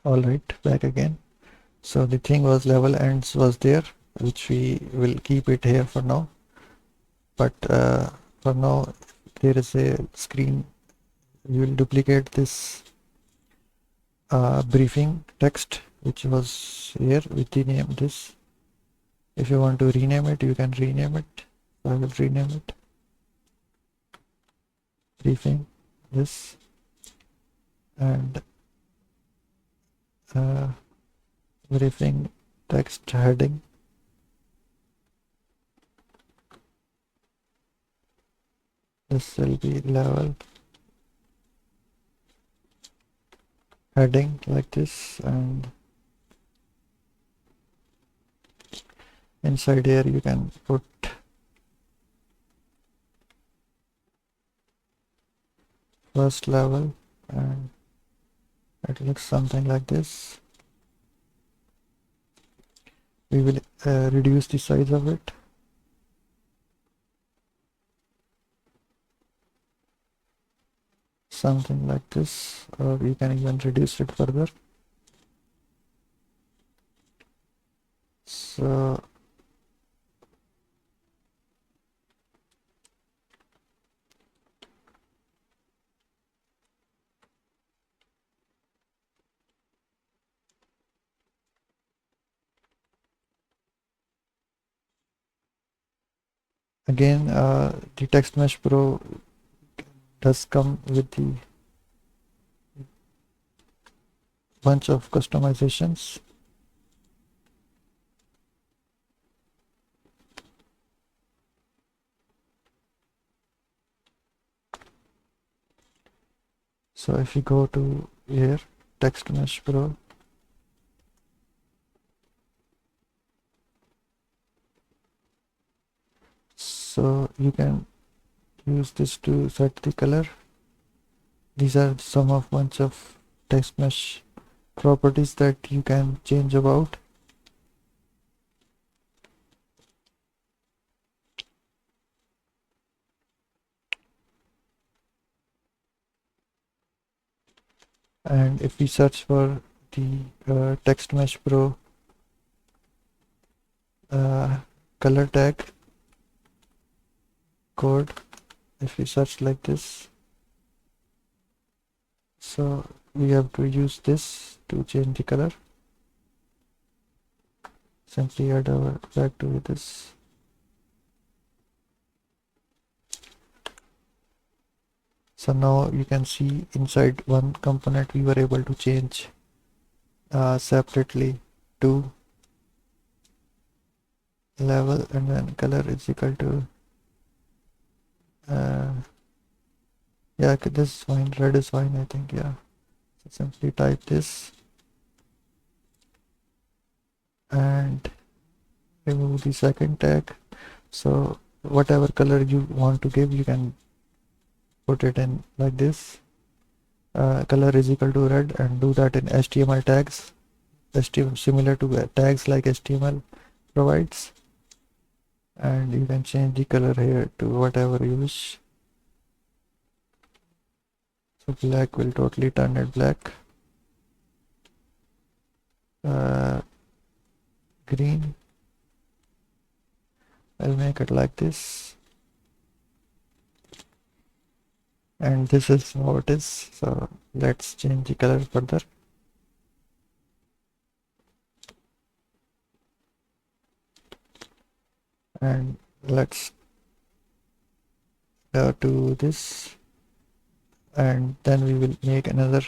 Alright, back again. So the thing was level ends was there, which we will keep it here for now. But for now, there is a screen. We will duplicate this briefing text, which was here with the name this. If you want to rename it, you can rename it. I will rename it briefing this, and briefing text heading. This will be level heading like this, and inside here you can put first level, and it looks something like this. We will reduce the size of it. Something like this, or you can even reduce it further. So again, the TextMeshPro does come with the bunch of customizations. So if you go to here, TextMeshPro, so you can use this to set the color. These are some of bunch of text mesh properties that you can change about. And if we search for the TextMeshPro color tag code, if we search like this, so we have to use this to change the color. Simply add our back to this. So now you can see inside one component we were able to change separately to level, and then color is equal to yeah, this is fine, red is fine, I think. Yeah, so simply type this and remove the second tag. So whatever color you want to give, you can put it in like this. Color is equal to red, and do that in HTML tags, similar to tags like HTML provides. And you can change the color here to whatever you wish. So black will totally turn it black. Green, I'll make it like this, and this is how it is. So let's change the color further. And let's do this, and then we will make another,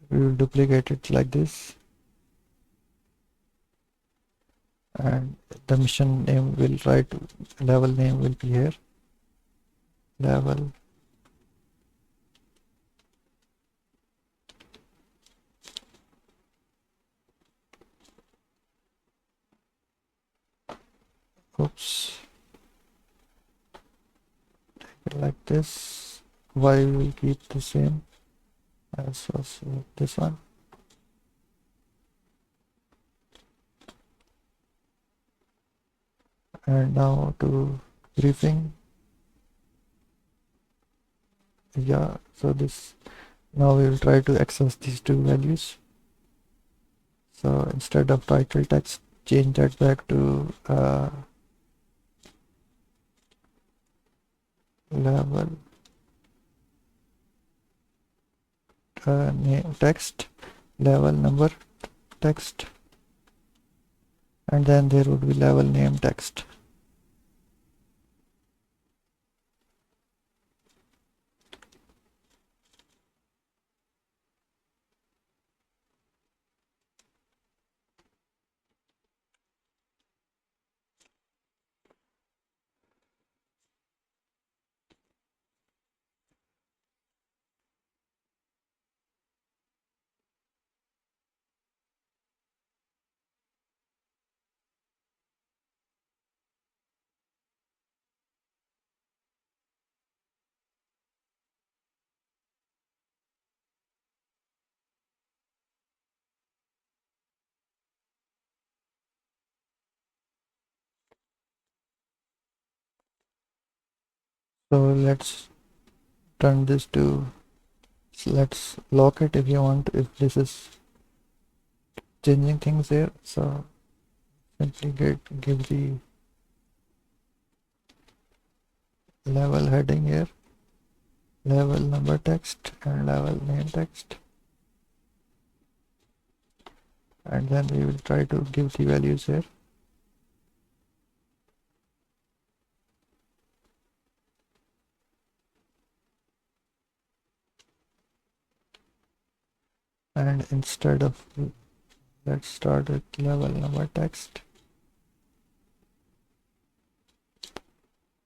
we will duplicate it like this, and the mission name will write, level name will be here, level oops like this. Y will keep the same as was this one. And now to briefing. Yeah, so this, now we will try to access these two values. So instead of title text, change that back to level name text, level number text, and then there would be level name text. So let's turn this to, let's lock it if you want, if this is changing things here. So simply give the level heading here, level number text and level name text, and then we will try to give the values here. And instead of, let's start with level number text,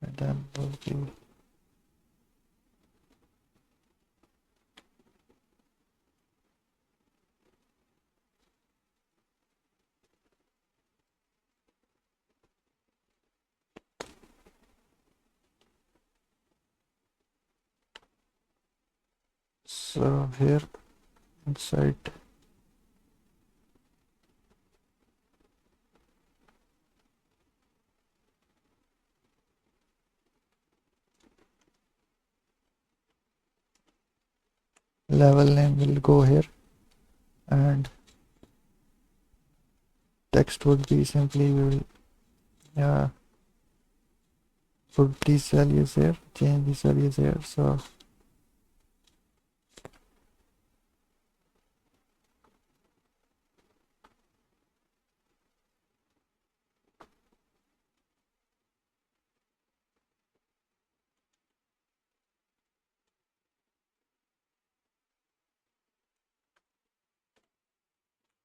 and then we'll give, so here inside level name will go here, and text would be simply, we will put these values here, change these values here. So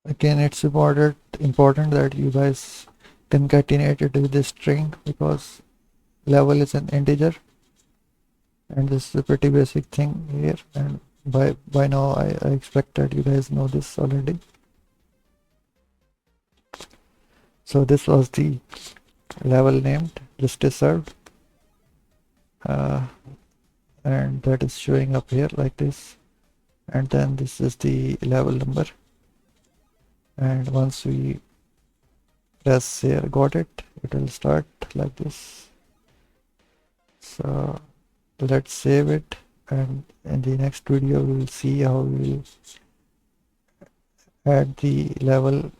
again, it's important that you guys concatenate it with this string, because level is an integer, and this is a pretty basic thing here, and by now I expect that you guys know this already. So this was the level named justice served, and that is showing up here like this, and then this is the level number, and once we press here, got it, it will start like this. So let's save it, and in the next video we will see how we will add the level,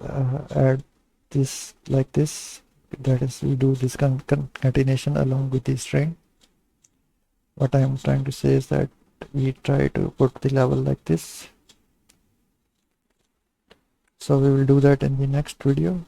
add this like this, that is, we do this concatenation along with the string. What I am trying to say is that we try to put the level like this. So we will do that in the next video.